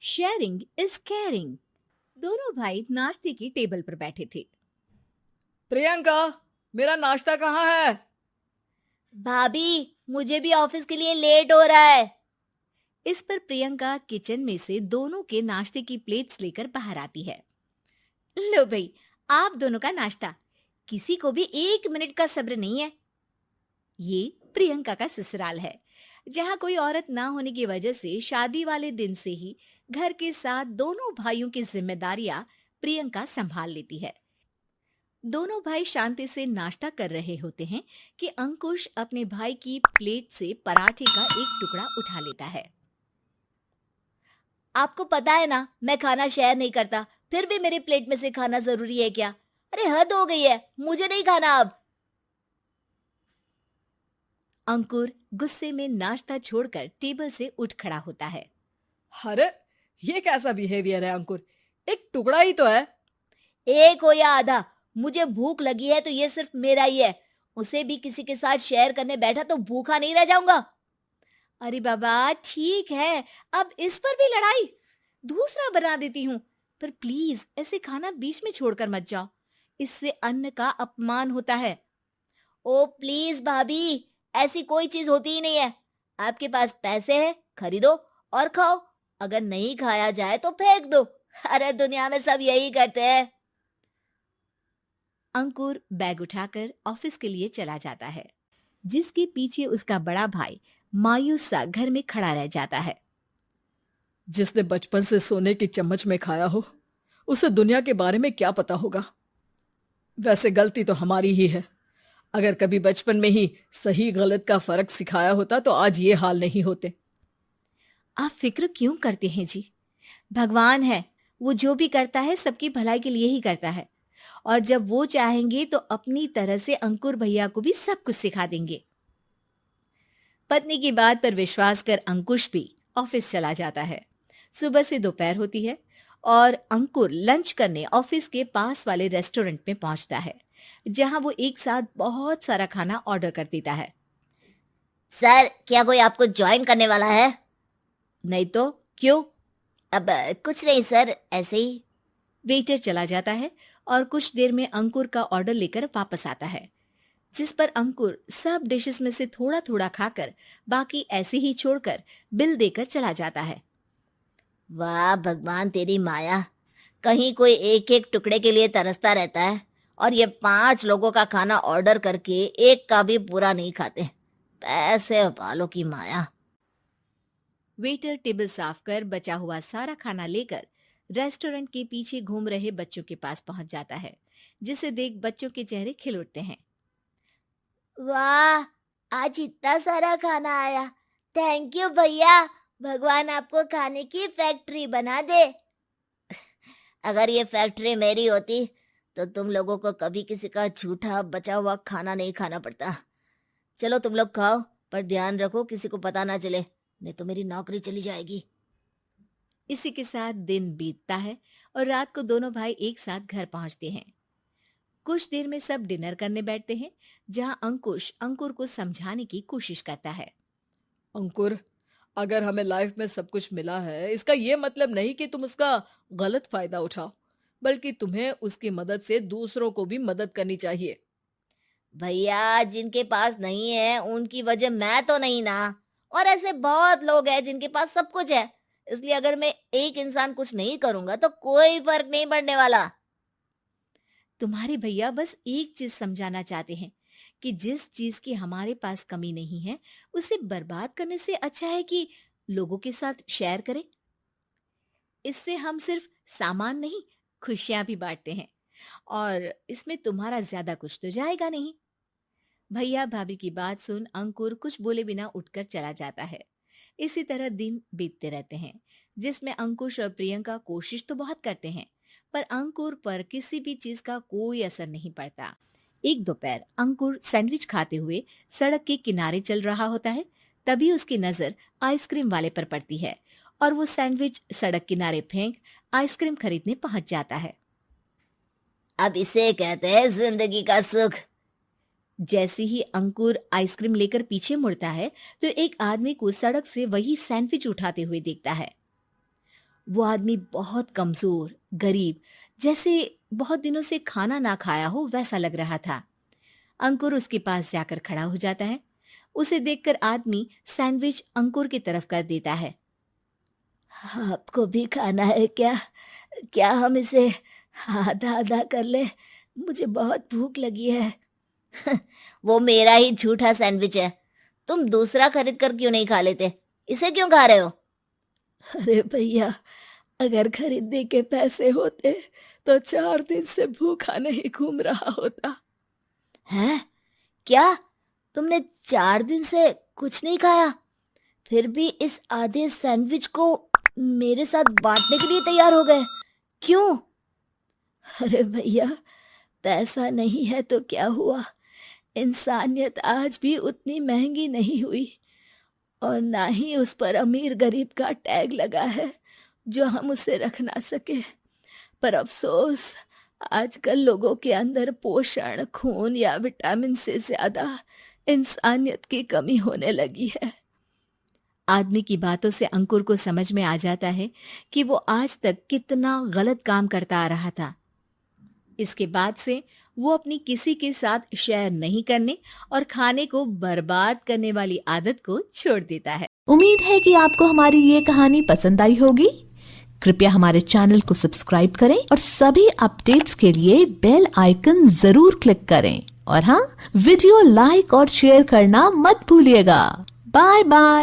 Sharing is caring. दोनों भाई नाश्ते की टेबल पर बैठे थे। प्रियंका, मेरा नाश्ता कहाँ है? भाभी, मुझे भी ऑफिस के लिए लेट हो रहा है। इस पर प्रियंका किचन में से दोनों के नाश्ते की प्लेट्स लेकर बाहर आती है। लो भाई, आप दोनों का नाश्ता। किसी को भी 1 मिनट का सब्र नहीं है। ये प्रियंका का ससुराल है, जहाँ कोई औरत ना होने की वजह से शादी वाले दिन से ही घर के साथ दोनों भाइयों की जिम्मेदारियां प्रियंका संभाल लेती है। दोनों भाई शांति से नाश्ता कर रहे होते हैं कि अंकुश अपने भाई की प्लेट से पराठे का एक टुकड़ा उठा लेता है। आपको पता है ना, मैं खाना शेयर नहीं करता, फिर भी मेरी प्लेट में से खाना जरूरी है क्या? अरे हद हो गई है, मुझे नहीं खाना अब। अंकुर गुस्से में नाश्ता छोड़कर टेबल से उठ खड़ा होता है। अरे, ये कैसा बिहेवियर है अंकुर? एक टुकड़ा ही तो है। एक हो या आधा, मुझे भूख लगी है तो ये सिर्फ मेरा ही है। उसे भी किसी के साथ शेयर करने बैठा तो भूखा नहीं रह जाऊंगा। अरे बाबा ठीक है, अब इस पर भी लड़ाई। दूसरा बना देती हूँ, पर प्लीज ऐसे खाना बीच में छोड़कर मत जाओ। इससे अन्न का अपमान होता है। ओ प्लीज भाभी, ऐसी कोई चीज होती ही नहीं है। आपके पास पैसे हैं, खरीदो और खाओ। अगर नहीं खाया जाए तो फेंक दो। अरे दुनिया में सब यही करते हैं। अंकुर बैग उठाकर ऑफिस के लिए चला जाता है, जिसके पीछे उसका बड़ा भाई मायूस सा घर में खड़ा रह जाता है। जिसने बचपन से सोने की चम्मच में खाया हो, उसे दुनिया के बारे में क्या पता होगा। वैसे गलती तो हमारी ही है। अगर कभी बचपन में ही सही गलत का फर्क सिखाया होता तो आज ये हाल नहीं होते। आप फिक्र क्यों करते हैं जी? भगवान है, वो जो भी करता है सबकी भलाई के लिए ही करता है। और जब वो चाहेंगे तो अपनी तरह से अंकुर भैया को भी सब कुछ सिखा देंगे। पत्नी की बात पर विश्वास कर अंकुश भी ऑफिस चला जाता है। सुबह से दोपहर होती है और अंकुर लंच करने ऑफिस के पास वाले रेस्टोरेंट में पहुंचता है, जहां वो एक साथ बहुत सारा खाना ऑर्डर कर देता है। सर, क्या कोई आपको ज्वाइन करने वाला है? नहीं तो क्यों? अब कुछ नहीं सर, ऐसे ही। वेटर चला जाता है और कुछ देर में अंकुर का ऑर्डर लेकर वापस आता है, जिस पर अंकुर सब डिशेस में से थोड़ा थोड़ा खाकर बाकी ऐसे ही छोड़कर बिल देकर चला जाता है। वाह भगवान, तेरी माया। कहीं कोई एक एक टुकड़े के लिए तरसता रहता है और ये 5 लोगों का खाना ऑर्डर करके एक का भी पूरा नहीं खाते। पैसे वालों की माया। वेटर टेबल साफ कर बचा हुआ सारा खाना लेकर रेस्टोरेंट के पीछे घूम रहे बच्चों के पास पहुंच जाता है, जिसे देख बच्चों के चेहरे खिल उठते हैं। वाह, आज इतना सारा खाना आया। थैंक यू भैया। भगवान आपको खाने की फैक्ट्री बना दे। अगर ये फैक्ट्री मेरी होती तो तुम लोगों को कभी किसी का झूठा बचा हुआ खाना नहीं खाना पड़ता। चलो तुम लोग खाओ, पर ध्यान रखो किसी को पता ना चले, नहीं तो मेरी नौकरी चली जाएगी। इसी के साथ दिन बीतता है और रात को दोनों भाई एक साथ घर पहुंचते हैं। कुछ देर में सब डिनर करने बैठते हैं, जहां अंकुश अंकुर को समझाने की कोशिश करता है। अंकुर, अगर हमें लाइफ में सब कुछ मिला है, इसका ये मतलब नहीं कि तुम उसका गलत फायदा उठाओ, बल्कि तुम्हें उसकी मदद से दूसरों को भी मदद करनी चाहिए। भैया, जिनके पास नहीं है उनकी वजह मैं तो नहीं ना। और ऐसे बहुत लोग हैं जिनके पास सब कुछ है। इसलिए अगर मैं एक इंसान कुछ नहीं करूंगा तो कोई फर्क नहीं पड़ने वाला। तुम्हारे भैया बस एक चीज समझाना चाहते हैं कि जिस चीज की हमारे पास कमी नहीं है, उसे बर्बाद करने से अच्छा है कि लोगों के साथ शेयर करें। इससे हम सिर्फ सामान नहीं, खुशियां भी बांटते हैं, और इसमें तुम्हारा ज्यादा कुछ तो जाएगा नहीं। भैया भाभी की बात सुन अंकुर कुछ बोले बिना उठकर चला जाता है। इसी तरह दिन बीतते रहते हैं, जिसमें अंकुश और प्रियंका कोशिश तो बहुत करते हैं, पर अंकुर पर किसी भी चीज का कोई असर नहीं पड़ता। एक दोपहर अंकुर सैंडविच खाते हुए सड़क के किनारे चल रहा होता है। तभी उसकी नजर आइसक्रीम वाले पर पड़ती है और वो सैंडविच सड़क किनारे फेंक आइसक्रीम खरीदने पहुंच जाता है। अब इसे कहते हैं जिंदगी का सुख। जैसे ही अंकुर आइसक्रीम लेकर पीछे मुड़ता है तो एक आदमी को सड़क से वही सैंडविच उठाते हुए देखता है। वो आदमी बहुत कमजोर, गरीब, जैसे बहुत दिनों से खाना ना खाया हो वैसा लग रहा था। अंकुर उसके पास जाकर खड़ा हो जाता है। उसे देखकर आदमी सैंडविच अंकुर की तरफ कर देता है। आपको भी खाना है क्या? क्या हम इसे आधा आधा कर ले? मुझे बहुत भूख लगी है। वो मेरा ही झूठा सैंडविच है, तुम दूसरा खरीद कर क्यों नहीं खा लेते? इसे क्यों खा रहे हो? अरे भैया, अगर खरीदने के पैसे होते तो 4 दिन से भूखा नहीं घूम रहा होता। हैं? क्या तुमने 4 दिन से कुछ नहीं खाया, फिर भी इस आधे सैंडविच को मेरे साथ बांटने के लिए तैयार हो गए? क्यों? अरे भैया, पैसा नहीं है तो क्या हुआ, इंसानियत आज भी उतनी महंगी नहीं हुई और ना ही उस पर अमीर गरीब का टैग लगा है जो हम उसे रख ना सके। पर अफसोस, आजकल लोगों के अंदर पोषण, खून या विटामिन से ज्यादा इंसानियत की कमी होने लगी है। आदमी की बातों से अंकुर को समझ में आ जाता है कि वो आज तक कितना गलत काम करता आ रहा था। इसके बाद से वो अपनी किसी के साथ शेयर नहीं करने और खाने को बर्बाद करने वाली आदत को छोड़ देता है। उम्मीद है कि आपको हमारी ये कहानी पसंद आई होगी। कृपया हमारे चैनल को सब्सक्राइब करें और सभी अपडेट्स के लिए बेल आइकन जरूर क्लिक करें। और हाँ, वीडियो लाइक और शेयर करना मत भूलिएगा। Bye bye.